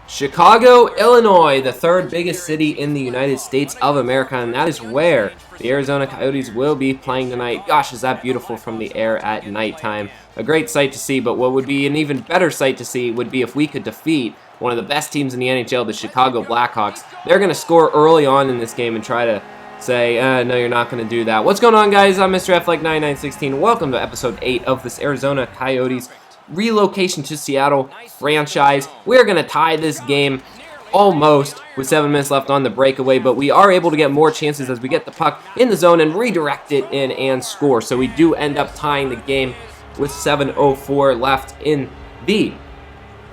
Chicago, Illinois, the third biggest city in the United States of America, and that is where the Arizona Coyotes will be playing tonight. Gosh, is that beautiful from the air at nighttime. A great sight to see, but what would be an even better sight to see would be if we could defeat one of the best teams in the NHL, the Chicago Blackhawks. They're going to score early on in this game and try to say, no, you're not going to do that. What's going on, guys? I'm Mr. F9916. Welcome to episode 8 of this Arizona Coyotes relocation to Seattle franchise. We're going to tie this game almost with 7 minutes left on the breakaway, but we are able to get more chances as we get the puck in the zone and redirect it in and score. So we do end up tying the game with 7:04 left in the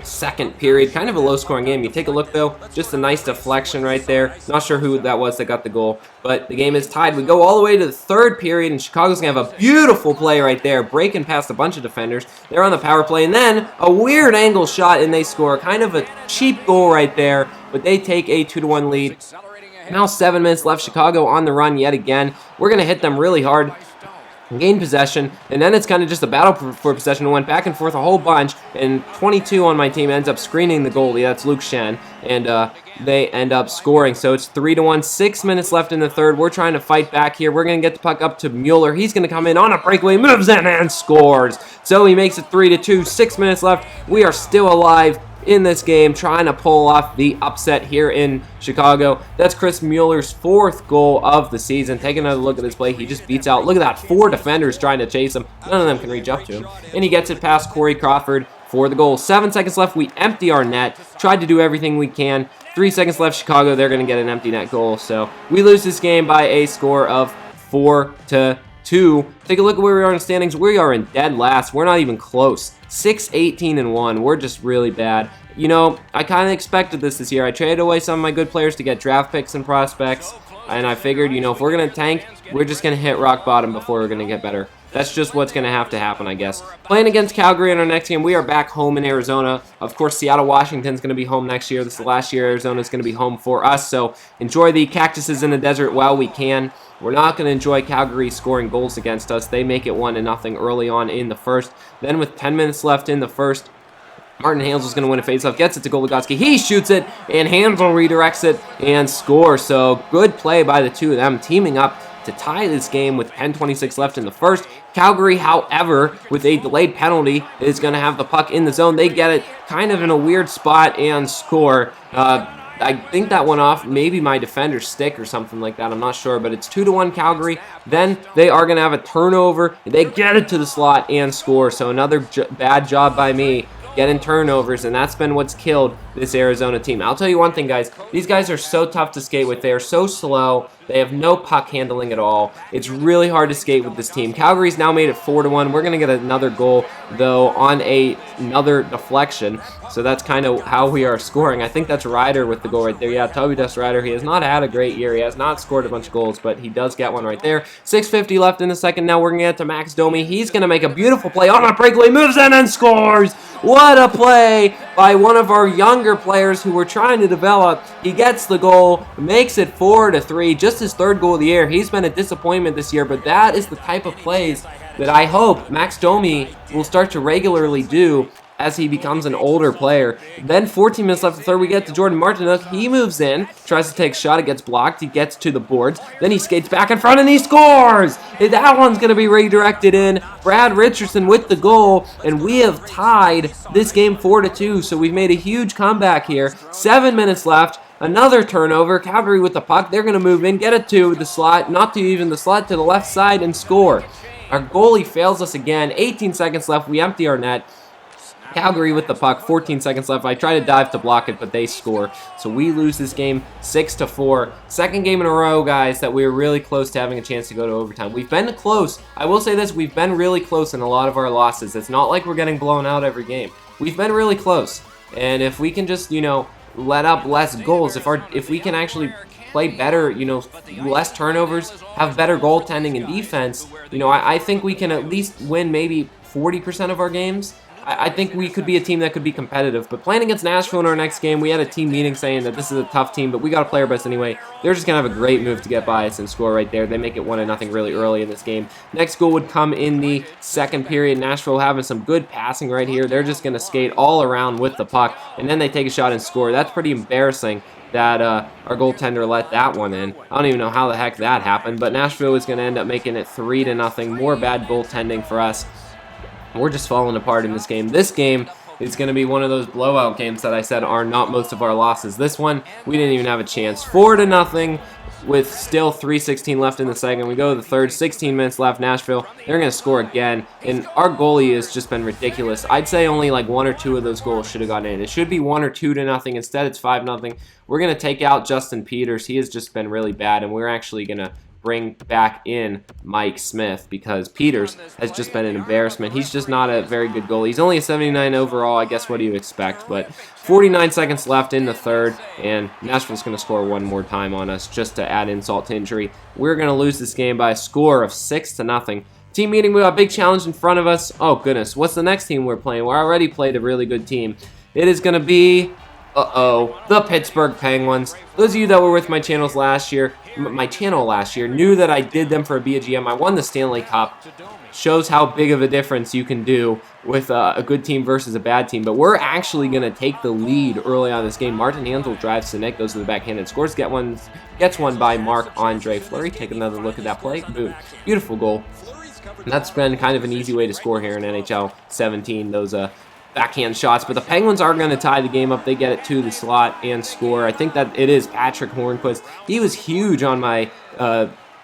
second period. Kind of a low-scoring game. You take a look, though, just a nice deflection right there. Not sure who that was that got the goal, but the game is tied. We go all the way to the third period, and Chicago's going to have a beautiful play right there, breaking past a bunch of defenders. They're on the power play, and then a weird angle shot, and they score. Kind of a cheap goal right there, but they take a 2-1 lead. Now 7 minutes left. Chicago on the run yet again. We're going to hit them really hard, gain possession, and then it's kind of just a battle for possession. It went back and forth a whole bunch, and 22 on my team ends up screening the goalie. That's Luke Shen, and they end up scoring. So it's 3-1, 6 minutes left in the third. We're trying to fight back here. We're going to get the puck up to Mueller. He's going to come in on a breakaway, moves in, and scores. So he makes it 3-2, 6 minutes left. We are still alive in this game, trying to pull off the upset here in Chicago. That's Chris Mueller's 4th goal of the season. Take another look at this play. He just beats out, look at that, 4 defenders trying to chase him. None of them can reach up to him. And he gets it past Corey Crawford for the goal. 7 seconds left. We empty our net. Tried to do everything we can. 3 seconds left. Chicago, they're going to get an empty net goal. So we lose this game by a score of 4-2. Take a look at where we are in the standings. We are in dead last. We're not even close. 6-18-1. We're just really bad. You know, I kind of expected this year. I traded away some of my good players to get draft picks and prospects, and I figured, you know, if we're going to tank, we're just going to hit rock bottom before we're going to get better. That's just what's going to have to happen, I guess. Playing against Calgary in our next game, we are back home in Arizona. Of course, Seattle, Washington's going to be home next year. This is the last year Arizona's going to be home for us, so enjoy the cactuses in the desert while we can. We're not going to enjoy Calgary scoring goals against us. They make it 1-0 early on in the first. Then with 10 minutes left in the first, Martin Hansel's going to win a faceoff, gets it to Goligotsky. He shoots it, and Hansel redirects it and scores. So good play by the two of them, teaming up to tie this game with 10:26 left in the first. Calgary, however, with a delayed penalty, is going to have the puck in the zone. They get it kind of in a weird spot and score. I think that went off maybe my defender's stick or something like that. I'm not sure, but it's 2-1 Calgary. Then they are going to have a turnover. They get it to the slot and score. So another bad job by me getting turnovers, and that's been what's killed this Arizona team. I'll tell you one thing, guys. These guys are so tough to skate with. They are so slow. They have no puck handling at all. It's really hard to skate with this team. Calgary's now made it 4-1. We're going to get another goal, though, on another deflection. So that's kind of how we are scoring. I think that's Ryder with the goal right there. Yeah, Toby Dust Ryder. He has not had a great year. He has not scored a bunch of goals, but he does get one right there. 6:50 left in the second. Now we're going to get to Max Domi. He's going to make a beautiful play on a breakaway, moves in and scores. What a play by one of our younger players who we're trying to develop. He gets the goal, makes it 4-3, just his 3rd goal of the year. He's been a disappointment this year, but that is the type of plays that I hope Max Domi will start to regularly do as he becomes an older player. Then 14 minutes left in the third, we get to Jordan Martinook. He moves in, tries to take a shot, it gets blocked, he gets to the boards, then he skates back in front and he scores! That one's going to be redirected in. Brad Richardson with the goal, and we have tied this game 4-2, so we've made a huge comeback here. 7 minutes left. Another turnover. Calgary with the puck. They're going to move in, get it to the slot, not to even the slot, to the left side, and score. Our goalie fails us again. 18 seconds left. We empty our net. Calgary with the puck, 14 seconds left. I try to dive to block it, but they score. So we lose this game 6-4. Second game in a row, guys, that we were really close to having a chance to go to overtime. We've been close. I will say this, we've been really close in a lot of our losses. It's not like we're getting blown out every game. We've been really close. And if we can just, you know, let up less goals, if we can actually play better, you know, less turnovers, have better goaltending and defense, you know, I think we can at least win maybe 40% of our games. I think we could be a team that could be competitive. But playing against Nashville in our next game, we had a team meeting saying that this is a tough team, but we got to play our best anyway. They're just going to have a great move to get by us and score right there. They make it 1-0 really early in this game. Next goal would come in the second period. Nashville having some good passing right here. They're just going to skate all around with the puck, and then they take a shot and score. That's pretty embarrassing that our goaltender let that one in. I don't even know how the heck that happened, but Nashville is going to end up making it 3-0. More bad goaltending for us. We're just falling apart in this game. This game is going to be one of those blowout games that I said are not most of our losses. This one, we didn't even have a chance. 4-0 with still 3:16 left in the second. We go to the third, 16 minutes left. Nashville, they're going to score again, and our goalie has just been ridiculous. I'd say only like 1 or 2 of those goals should have gone in. It should be 1 or 2-0. Instead, it's 5-0. We're going to take out Justin Peters. He has just been really bad, and we're actually going to bring back in Mike Smith because Peters has just been an embarrassment. He's just not a very good goalie. He's only a 79 overall. I guess what do you expect? But 49 seconds left in the third, and Nashville's going to score one more time on us just to add insult to injury. We're going to lose this game by a score of 6-0. Team meeting, we got a big challenge in front of us. Oh, goodness. What's the next team we're playing? We already played a really good team. It is going to be... the Pittsburgh Penguins. Those of you that were with my channel last year knew that I did them for a BGM. I won the Stanley Cup. Shows how big of a difference you can do with a good team versus a bad team. But we're actually going to take the lead early on in this game. Martin Hansel drives to net, goes to the backhand and scores. Gets one by Marc-Andre Fleury. Take another look at that play. Boom. Beautiful goal. And that's been kind of an easy way to score here in NHL 17. Those backhand shots, but the Penguins are going to tie the game up. They get it to the slot and score. I think that it is Patrick Hornquist. He was huge on my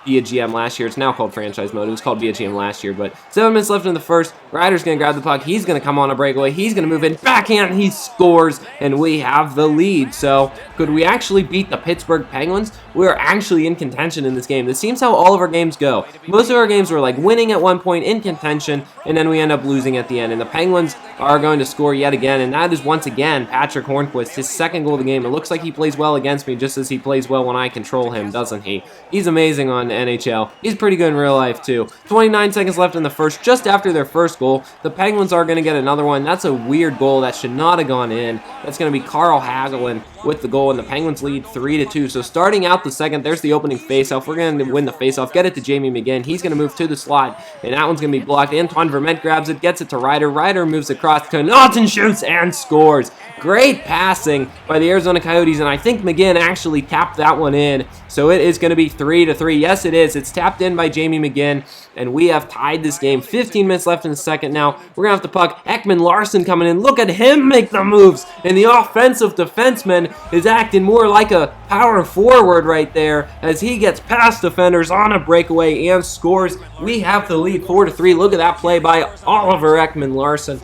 BGM last year. It's now called franchise mode. It was called BGM last year, but 7 minutes left in the first. Ryder's going to grab the puck. He's going to come on a breakaway. He's going to move in. Backhand. He scores, and we have the lead. So could we actually beat the Pittsburgh Penguins? We're actually in contention in this game. This seems how all of our games go. Most of our games were like winning at one point, in contention, and then we end up losing at the end. And the Penguins are going to score yet again, and that is once again Patrick Hornquist, his second goal of the game. It looks like he plays well against me just as he plays well when I control him, doesn't he? He's amazing on NHL. He's pretty good in real life, too. 29 seconds left in the first, just after their first goal. The Penguins are going to get another one. That's a weird goal. That should not have gone in. That's going to be Carl Hagelin with the goal, and the Penguins lead 3-2. So starting out the second, there's the opening faceoff. We're going to win the faceoff. Get it to Jamie McGinn. He's going to move to the slot, and that one's going to be blocked. Antoine Vermette grabs it, gets it to Ryder. Ryder moves across to Naughton, shoots, and scores. Great passing by the Arizona Coyotes, and I think McGinn actually tapped that one in. So it is going to be 3-3. Yes, it is. It's tapped in by Jamie McGinn, and we have tied this game. 15 minutes left in the second now. We're going to have the puck. Ekman Larson coming in. Look at him make the moves, and the offensive defenseman is acting more like a power forward right there as he gets past defenders on a breakaway and scores. We have the lead 4-3. Look at that play by Oliver Ekman Larson.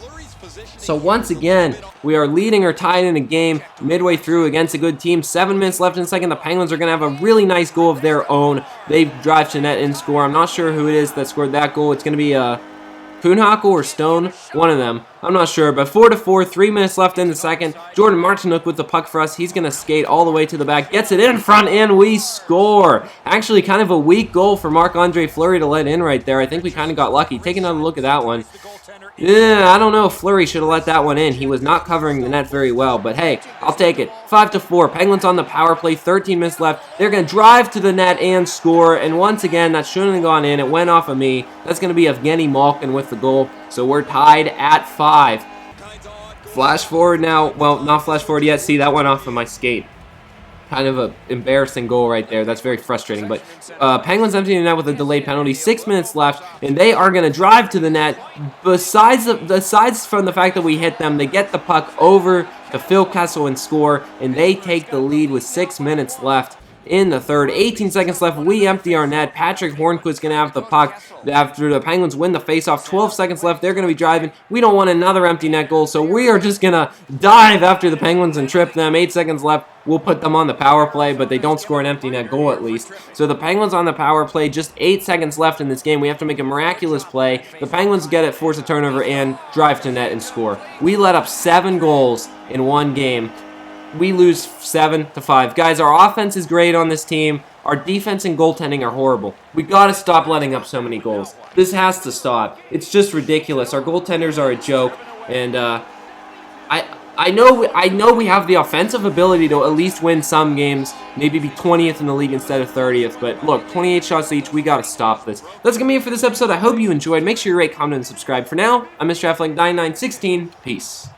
So once again, we are leading or tied in a game midway through against a good team. 7 minutes left in the second. The Penguins are going to have a really nice goal of their own. They drive to net and score. I'm not sure who it is that scored that goal. It's going to be Kuhnhackl or Stone, one of them. I'm not sure, but 4-4, 3 minutes left in the second. Jordan Martinook with the puck for us. He's going to skate all the way to the back, gets it in front, and we score. Actually, kind of a weak goal for Marc-Andre Fleury to let in right there. I think we kind of got lucky. Take another look at that one. Yeah, I don't know if Fleury should have let that one in. He was not covering the net very well, but hey, I'll take it. 5-4. Penguins on the power play, 13 minutes left. They're going to drive to the net and score, and once again, that shouldn't have gone in. It went off of me. That's going to be Evgeny Malkin with the goal, so we're tied at 5. Flash forward now. Well, not flash forward yet. See, that went off of my skate. Kind of an embarrassing goal right there. That's very frustrating. But Penguins emptying the net with a delayed penalty. 6 minutes left, and they are going to drive to the net. Besides from the fact that we hit them, they get the puck over to Phil Kessel and score, and they take the lead with 6 minutes left in the third. 18 seconds left. We empty our net. Patrick Hornquist going to have the puck after the Penguins win the faceoff. 12 seconds left. They're going to be driving. We don't want another empty net goal, so we are just going to dive after the Penguins and trip them. 8 seconds left. We'll put them on the power play, but they don't score an empty net goal at least. So the Penguins on the power play, just 8 seconds left in this game. We have to make a miraculous play. The Penguins get it, force a turnover, and drive to net and score. We let up 7 goals in one game. We lose 7-5. Guys, our offense is great on this team. Our defense and goaltending are horrible. We gotta stop letting up so many goals. This has to stop. It's just ridiculous. Our goaltenders are a joke. And I know we have the offensive ability to at least win some games, maybe be 20th in the league instead of 30th. But look, 28 shots each, we gotta stop this. That's gonna be it for this episode. I hope you enjoyed. Make sure you rate, comment, and subscribe. For now, I'm Mr. Affleck 9916. Peace.